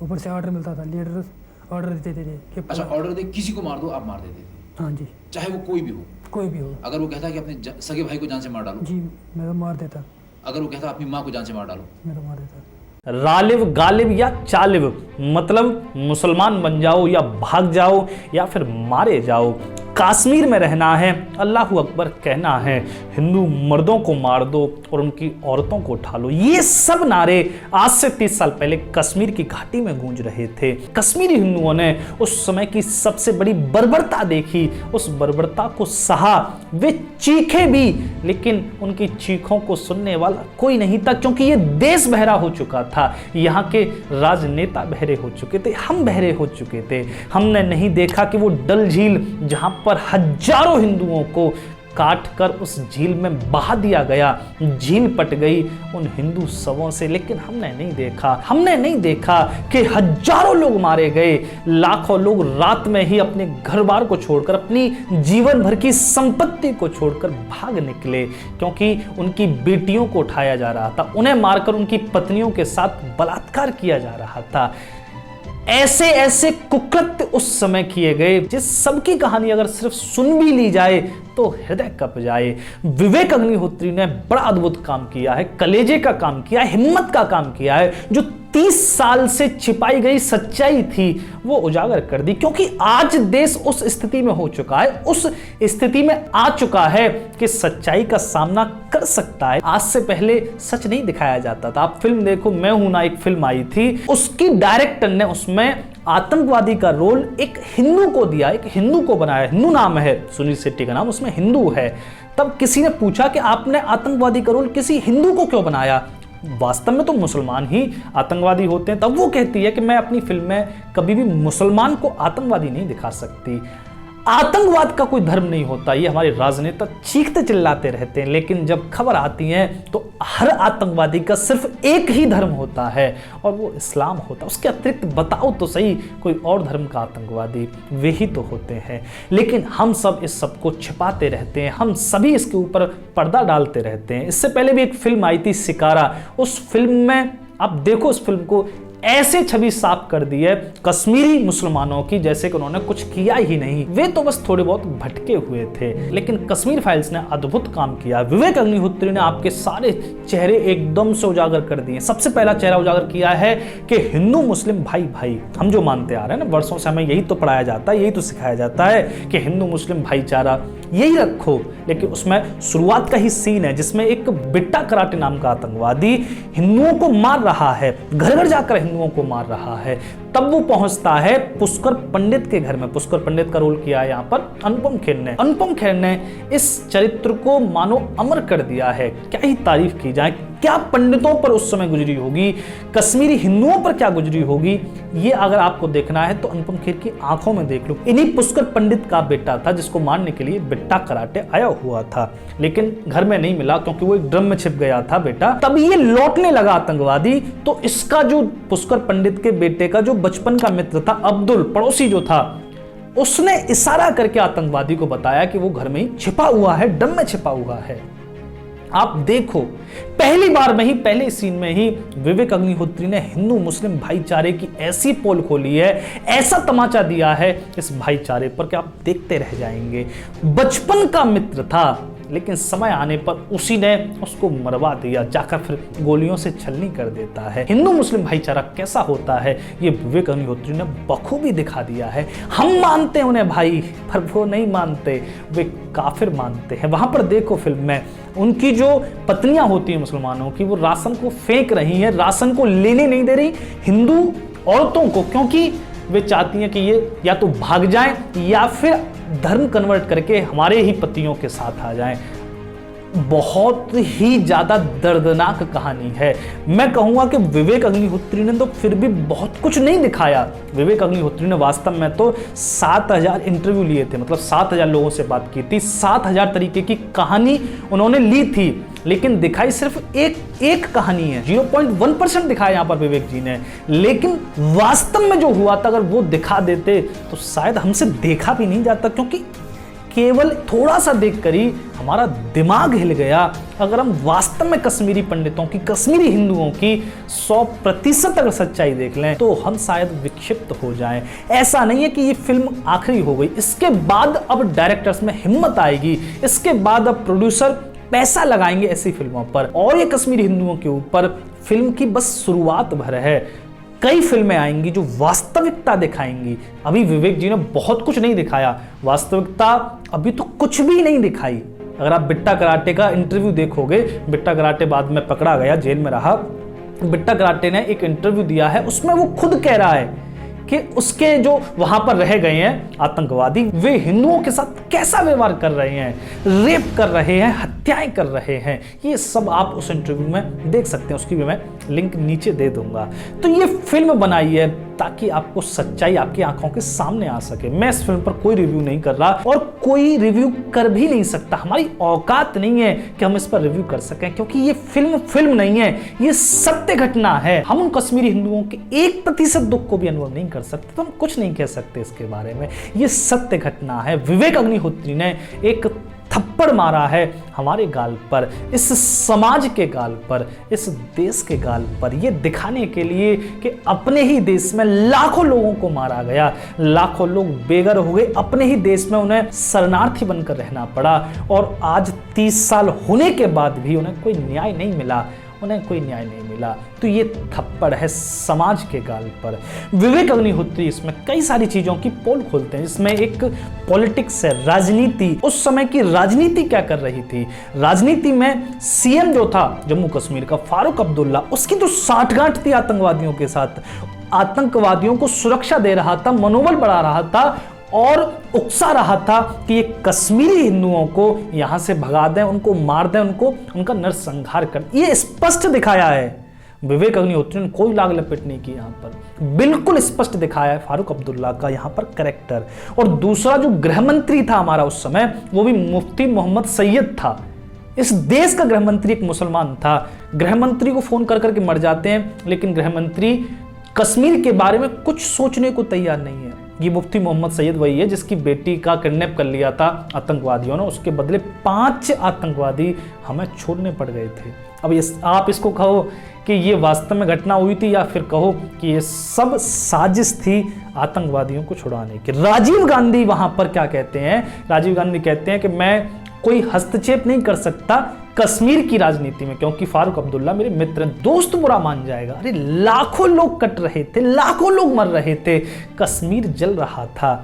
ऊपर से ऑर्डर मिलता था, लीडर ऑर्डर देते थे कि अच्छा, ऑर्डर दे किसी को मार दो, आप मार देते थे? हाँ जी, चाहे वो कोई भी हो? कोई भी हो। अगर वो कहता कि अपने सगे भाई को जान से मार डालो? जी, मैं तो मार देता। अगर वो कहता अपनी माँ को जान से मार डालो? मैं तो मार देता। रालिब गालिब या चालिब मतलब मुसलमान बन जाओ या भाग जाओ या फिर मारे जाओ, कश्मीर में रहना है, अल्लाहू अकबर कहना है, हिंदू मर्दों को मार दो और उनकी औरतों को उठा लो, ये सब नारे आज से 30 साल पहले कश्मीर की घाटी में गूंज रहे थे। कश्मीरी हिंदुओं ने उस समय की सबसे बड़ी बर्बरता देखी, उस बर्बरता को सहा, वे चीखे भी, लेकिन उनकी चीखों को सुनने वाला कोई नहीं था, क्योंकि ये देश बहरा हो चुका था, यहाँ के राजनेता बहरे हो चुके थे, हम बहरे हो चुके थे। हमने नहीं देखा कि वो डल झील जहां पर हजारों हिंदुओं को काट कर उस झील में बहा दिया गया, झील पट गई उन हिंदू शवों से, लेकिन हमने नहीं देखा कि हजारों लोग मारे गए, लाखों लोग रात में ही अपने घर बार को छोड़कर, अपनी जीवन भर की संपत्ति को छोड़कर भाग निकले, क्योंकि उनकी बेटियों को उठाया जा रहा था, उन्हें मारकर उनकी पत्नियों के साथ बलात्कार किया जा रहा था। ऐसे ऐसे कुकृत्य उस समय किए गए जिस सबकी कहानी अगर सिर्फ सुन भी ली जाए तो हृदय कप जाए। विवेक अग्निहोत्री ने बड़ा अद्भुत काम किया है, कलेजे का काम किया है, हिम्मत का काम किया है, जो 30 साल से छिपाई गई सच्चाई थी वो उजागर कर दी, क्योंकि आज देश उस स्थिति में हो चुका है, उस स्थिति में आ चुका है कि सच्चाई का सामना कर सकता है। आज से पहले सच नहीं दिखाया जाता था। आप फिल्म देखो, मैं हूं ना, एक फिल्म आई थी, उसकी डायरेक्टर ने उसमें आतंकवादी का रोल एक हिंदू को दिया, एक हिंदू को बनाया, हिंदू नाम है, सुनील शेट्टी का नाम, उसमें हिंदू है। तब किसी ने पूछा कि आपने आतंकवादी का रोल किसी हिंदू को क्यों बनाया, वास्तव में तो मुसलमान ही आतंकवादी होते हैं। तब वो कहती है कि मैं अपनी फिल्म में कभी भी मुसलमान को आतंकवादी नहीं दिखा सकती। आतंकवाद का कोई धर्म नहीं होता, ये हमारे राजनेता चीखते चिल्लाते रहते हैं, लेकिन जब खबर आती है तो हर आतंकवादी का सिर्फ एक ही धर्म होता है और वो इस्लाम होता है। उसके अतिरिक्त बताओ तो सही कोई और धर्म का आतंकवादी, वे ही तो होते हैं। लेकिन हम सब इस सब को छिपाते रहते हैं, हम सभी इसके ऊपर पर्दा डालते रहते हैं। इससे पहले भी एक फिल्म आई थी शिकारा, उस फिल्म में आप देखो, उस फिल्म को ऐसे छवि साफ कर दी है कश्मीरी मुसलमानों की जैसे कि उन्होंने कुछ किया ही नहीं, वे तो बस थोड़े बहुत भटके हुए थे। लेकिन कश्मीर फाइल्स ने अद्भुत काम किया। विवेक अग्निहोत्री ने आपके सारे चेहरे एकदम से उजागर कर दिए। सबसे पहला चेहरा उजागर किया है कि हिंदू मुस्लिम भाई भाई, हम जो मानते आ रहे हैं ना, वर्षों से हमें यही तो पढ़ाया जाता है, यही तो सिखाया जाता है कि हिंदू मुस्लिम भाईचारा यही रखो। लेकिन उसमें शुरुआत का ही सीन है जिसमें एक बिट्टा कराटे नाम का आतंकवादी हिंदुओं को मार रहा है, घर घर जाकर हिंदुओं को मार रहा है। तब वो पहुंचता है पुष्कर पंडित के घर में। पुष्कर पंडित का रोल किया है यहाँ पर अनुपम खेर ने। अनुपम खेर ने इस चरित्र को मानो अमर कर दिया है। क्या ही तारीफ की जाए, क्या पंडितों पर उस समय गुजरी होगी, कश्मीरी हिंदुओं पर क्या गुजरी होगी, ये अगर आपको देखना है तो अनुपम खेर की आंखों में देख लो। इन्हीं पुष्कर पंडित का बेटा था जिसको मारने के लिए बिट्टा कराटे आया हुआ था, लेकिन घर में नहीं मिला क्योंकि वो एक ड्रम में छिप गया था बेटा। तब ये लौटने लगा आतंकवादी, तो इसका जो पुष्कर पंडित के बेटे का जो बचपन का मित्र था अब्दुल, पड़ोसी जो था, उसने इशारा करके आतंकवादी को बताया कि वो घर में ही छिपा हुआ है, ड्रम में छिपा हुआ है। आप देखो, पहली बार में ही, पहले सीन में ही विवेक अग्निहोत्री ने हिंदू मुस्लिम भाईचारे की ऐसी पोल खोली है, ऐसा तमाचा दिया है इस भाईचारे पर कि आप देखते रह जाएंगे। बचपन का मित्र था, लेकिन समय आने पर उसी ने उसको मरवा दिया, जाकर फिर गोलियों से छलनी कर देता है। हिंदू मुस्लिम भाईचारा कैसा होता है ये विवेक अग्निहोत्री ने बखूबी दिखा दिया है। हम मानते हैं उन्हें भाई, पर वो नहीं मानते, वे काफिर मानते हैं। वहां पर देखो फिल्म में उनकी जो पत्नियां होती हैं मुसलमानों की, वो राशन को फेंक रही हैं, राशन को लेने नहीं दे रही हिंदू औरतों को, क्योंकि वे चाहती हैं कि ये या तो भाग जाएं या फिर धर्म कन्वर्ट करके हमारे ही पतियों के साथ आ जाएं। बहुत ही ज्यादा दर्दनाक कहानी है। मैं कहूंगा कि विवेक अग्निहोत्री ने तो फिर भी बहुत कुछ नहीं दिखाया। विवेक अग्निहोत्री ने वास्तव में तो 7000 इंटरव्यू लिए थे, मतलब 7000 लोगों से बात की थी, 7000 तरीके की कहानी उन्होंने ली थी, लेकिन दिखाई सिर्फ एक कहानी है। 0.1% दिखाया यहाँ पर विवेक जी ने, लेकिन वास्तव में जो हुआ था अगर वो दिखा देते तो शायद हमसे देखा भी नहीं जाता, क्योंकि केवल थोड़ा सा देखकर ही हमारा दिमाग हिल गया। अगर हम वास्तव में कश्मीरी पंडितों की, कश्मीरी हिंदुओं की 100% अगर सच्चाई देख लें तो हम शायद विक्षिप्त हो जाएं। ऐसा नहीं है कि ये फिल्म आखिरी हो गई, इसके बाद अब डायरेक्टर्स में हिम्मत आएगी, इसके बाद अब प्रोड्यूसर पैसा लगाएंगे ऐसी फिल्मों पर, और ये कश्मीरी हिंदुओं के ऊपर फिल्म की बस शुरुआत भर है। कई फिल्में आएंगी जो वास्तविकता दिखाएंगी। अभी विवेक जी ने बहुत कुछ नहीं दिखाया, वास्तविकता अभी तो कुछ भी नहीं दिखाई। अगर आप बिट्टा कराटे का इंटरव्यू देखोगे, बिट्टा कराटे बाद में पकड़ा गया, जेल में रहा, बिट्टा कराटे ने एक इंटरव्यू दिया है, उसमें वो खुद कह रहा है कि उसके जो वहां पर रह गए हैं आतंकवादी, वे हिंदुओं के साथ कैसा व्यवहार कर रहे हैं, रेप कर रहे हैं, हत्याएं कर रहे हैं। ये सब आप उस इंटरव्यू में देख सकते हैं, उसकी भी मैं लिंक नीचे दे दूंगा। तो ये फिल्म बनाई है ताकि आपको सच्चाई आपकी आंखों के सामने आ सके। मैं इस फिल्म पर कोई रिव्यू नहीं कर रहा और कोई रिव्यू कर भी नहीं सकता। हमारी औकात नहीं है कि हम इस पर रिव्यू कर सकें, क्योंकि ये फिल्म नहीं है, ये सत्य घटना है। हम उन कश्मीरी हिंदुओं के 1% दुख को भी अनुभव नहीं कर सकते, तो हम कुछ नहीं कह सकते इसके बारे में। ये सत्य घटना है। विवेक अग्निहोत्री ने एक थप्पड़ मारा है हमारे गाल पर, इस समाज के गाल पर, इस देश के गाल पर, ये दिखाने के लिए कि अपने ही देश में लाखों लोगों को मारा गया, लाखों लोग बेघर हो गए, अपने ही देश में उन्हें शरणार्थी बनकर रहना पड़ा, और आज 30 साल होने के बाद भी उन्हें कोई न्याय नहीं मिला, उन्हें कोई न्याय नहीं मिला। तो ये थप्पड़ है समाज के गाल पर। विवेक अग्निहोत्री इसमें कई सारी चीजों की पोल खोलते हैं। इसमें एक पॉलिटिक्स है, राजनीति, उस समय की राजनीति क्या कर रही थी। राजनीति में सीएम जो था जम्मू कश्मीर का, फारूक अब्दुल्ला, उसकी तो साठगांठ थी आतंकवादियों के साथ, आतंकवादियों को सुरक्षा दे रहा था, मनोबल बढ़ा रहा था और उकसा रहा था कि ये कश्मीरी हिंदुओं को यहां से भगा दें, उनको मार दें, उनका नरसंहार कर। ये स्पष्ट दिखाया है विवेक अग्निहोत्री ने, कोई लाग लपेट नहीं की। यहां पर बिल्कुल स्पष्ट दिखाया है फारूक अब्दुल्ला का यहां पर कैरेक्टर। और दूसरा जो गृह मंत्री था हमारा उस समय, वो भी मुफ्ती मोहम्मद सैयद था। इस देश का गृह मंत्री एक मुसलमान था। गृह मंत्री को फोन कर करके मर जाते हैं, लेकिन गृह मंत्री कश्मीर के बारे में कुछ सोचने को तैयार नहीं है। ये मुफ्ती मोहम्मद सैयद वही है जिसकी बेटी का किडनैप कर लिया था आतंकवादियों ने, उसके बदले 5 आतंकवादी हमें छोड़ने पड़ गए थे। अब आप इसको कहो कि ये वास्तव में घटना हुई थी, या फिर कहो कि ये सब साजिश थी आतंकवादियों को छुड़ाने की। राजीव गांधी वहां पर क्या कहते हैं, राजीव गांधी कहते हैं कि मैं कोई हस्तक्षेप नहीं कर सकता कश्मीर की राजनीति में, क्योंकि फारूक अब्दुल्ला मेरे मित्र हैं, दोस्त बुरा मान जाएगा। अरे लाखों लोग कट रहे थे, लाखों लोग मर रहे थे, कश्मीर जल रहा था,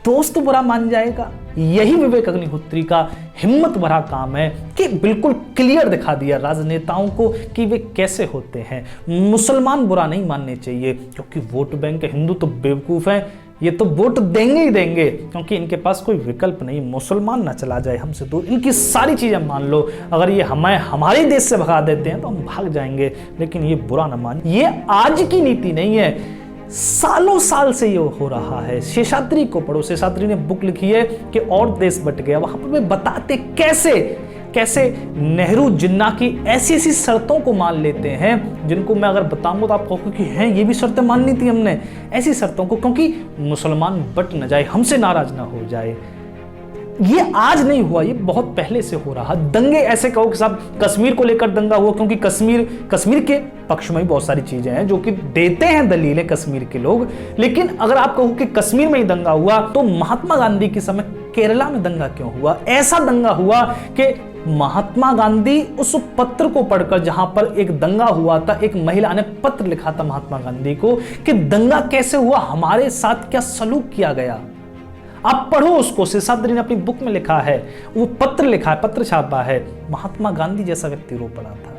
दोस्त बुरा मान जाएगा। यही विवेक अग्निहोत्री का हिम्मत भरा काम है कि बिल्कुल क्लियर दिखा दिया राजनेताओं को कि वे कैसे होते हैं। मुसलमान बुरा नहीं मानने चाहिए, क्योंकि वोट बैंक के हिंदू तो बेवकूफ हैं, ये तो वोट देंगे ही देंगे, क्योंकि इनके पास कोई विकल्प नहीं। मुसलमान ना चला जाए हमसे दूर, इनकी सारी चीजें मान लो। अगर ये हमें हमारे देश से भगा देते हैं तो हम भाग जाएंगे, लेकिन ये बुरा ना मान। ये आज की नीति नहीं है, सालों साल से ये हो रहा है। शेषाद्री को पढ़ो, शेषाद्री ने बुक लिखी है कि और देश बट गया, वहां पर वे बताते कैसे नेहरू जिन्ना की ऐसी ऐसी शर्तों को मान लेते हैं जिनको मैं अगर बताऊंगा तो आप कहोगे कि हैं ये भी शर्तें माननी थी हमने, ऐसी शर्तों को, क्योंकि मुसलमान बट न जाए, हमसे नाराज ना हो जाए। ये आज नहीं हुआ, ये बहुत पहले से हो रहा। दंगे ऐसे कहो कि साहब कश्मीर को लेकर दंगा हुआ, क्योंकि कश्मीर के पक्ष में ही बहुत सारी चीजें हैं जो कि देते हैं दलीलें कश्मीर के लोग। लेकिन अगर आप कहो कि कश्मीर में ही दंगा हुआ, तो महात्मा गांधी के समय केरला में दंगा क्यों हुआ? ऐसा दंगा हुआ कि महात्मा गांधी उस पत्र को पढ़कर, जहां पर एक दंगा हुआ था, एक महिला ने पत्र लिखा था महात्मा गांधी को कि दंगा कैसे हुआ, हमारे साथ क्या सलूक किया गया। आप पढ़ो उसको, शेषाद्री ने अपनी बुक में लिखा है, वो पत्र लिखा है, पत्र छापा है। महात्मा गांधी जैसा व्यक्ति रो पड़ा था।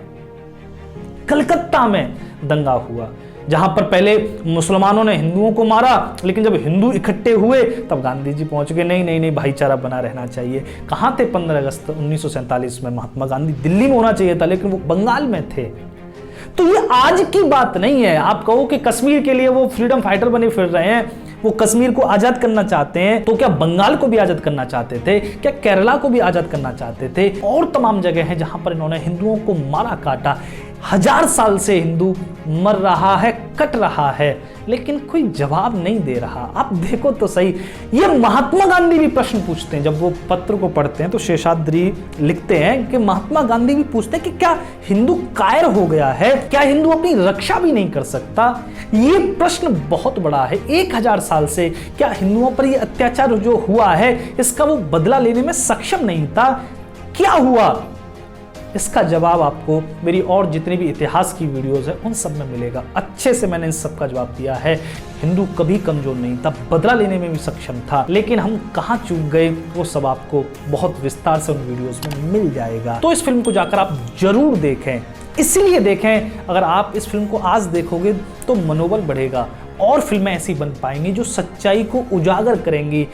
कलकत्ता में दंगा हुआ, जहां पर पहले मुसलमानों ने हिंदुओं को मारा, लेकिन जब हिंदू इकट्ठे हुए तब गांधी जी पहुंच गए, नहीं भाईचारा बना रहना चाहिए। कहां थे 15 अगस्त 1947 में? महात्मा गांधी दिल्ली में होना चाहिए था, लेकिन वो बंगाल में थे। तो ये आज की बात नहीं है। आप कहो कि कश्मीर के लिए वो फ्रीडम फाइटर बने फिर रहे हैं, वो कश्मीर को आजाद करना चाहते हैं, तो क्या बंगाल को भी आजाद करना चाहते थे? क्या केरला को भी आजाद करना चाहते थे? और तमाम जगह हैं जहां पर इन्होंने हिंदुओं को मारा काटा। 1000 साल से हिंदू मर रहा है, कट रहा है, लेकिन कोई जवाब नहीं दे रहा। आप देखो तो सही, ये महात्मा गांधी भी प्रश्न पूछते हैं। जब वो पत्र को पढ़ते हैं तो शेषाद्री लिखते हैं कि महात्मा गांधी भी पूछते हैं कि क्या हिंदू कायर हो गया है, क्या हिंदू अपनी रक्षा भी नहीं कर सकता। ये प्रश्न बहुत बड़ा है। 1000 साल से क्या हिंदुओं पर ये अत्याचार जो हुआ है इसका वो बदला लेने में सक्षम नहीं था? क्या हुआ? इसका जवाब आपको मेरी और जितनी भी इतिहास की वीडियोस है उन सब में मिलेगा। अच्छे से मैंने इन सब का जवाब दिया है। हिंदू कभी कमजोर नहीं था, बदला लेने में भी सक्षम था, लेकिन हम कहां चूक गए वो सब आपको बहुत विस्तार से उन वीडियोस में मिल जाएगा। तो इस फिल्म को जाकर आप जरूर देखें। इसलिए देखें, अगर आप इस फिल्म को आज देखोगे तो मनोबल बढ़ेगा और फिल्में ऐसी बन पाएंगी जो सच्चाई को उजागर करेंगी।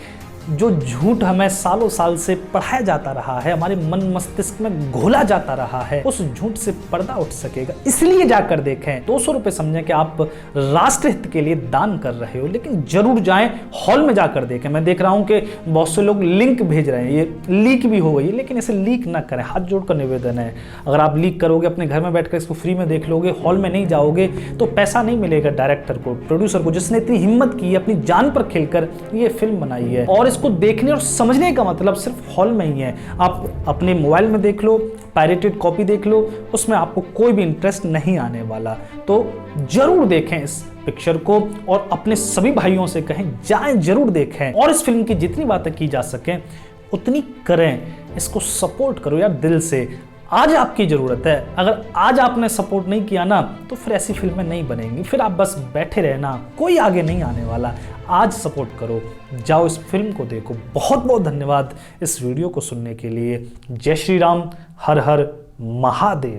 जो झूठ हमें सालों साल से पढ़ाया जाता रहा है, हमारे मन मस्तिष्क में घोला जाता रहा है, उस झूठ से पर्दा उठ सकेगा। इसलिए जाकर देखें। 200 रुपये समझें कि आप राष्ट्रहित के लिए दान कर रहे हो, लेकिन जरूर जाएं, हॉल में जाकर देखें। मैं देख रहा हूं कि बहुत से लोग लिंक भेज रहे हैं, ये लीक भी हो गई, लेकिन इसे लीक ना करें। हाथ जोड़कर निवेदन है, अगर आप लीक करोगे, अपने घर में बैठकर इसको फ्री में देख लोगे, हॉल में नहीं जाओगे, तो पैसा नहीं मिलेगा डायरेक्टर को, प्रोड्यूसर को, जिसने इतनी हिम्मत की, अपनी जान पर खेलकर ये फिल्म बनाई है। और इसको देखने और समझने का मतलब सिर्फ हॉल में ही है। आप अपने मोबाइल में देख लो, पायरेटेड कॉपी देख लो, उसमें आपको कोई भी इंटरेस्ट नहीं आने वाला। तो जरूर देखें इस पिक्चर को और अपने सभी भाइयों से कहें जाएं, जरूर देखें। और इस फिल्म की जितनी बातें की जा सकें उतनी करें। इसको सपोर्ट करो यार दिल से। आज आपकी ज़रूरत है। अगर आज आपने सपोर्ट नहीं किया ना तो फिर ऐसी फिल्में नहीं बनेंगी, फिर आप बस बैठे रहना, कोई आगे नहीं आने वाला। आज सपोर्ट करो, जाओ इस फिल्म को देखो। बहुत बहुत धन्यवाद इस वीडियो को सुनने के लिए। जय श्री राम, हर हर महादेव।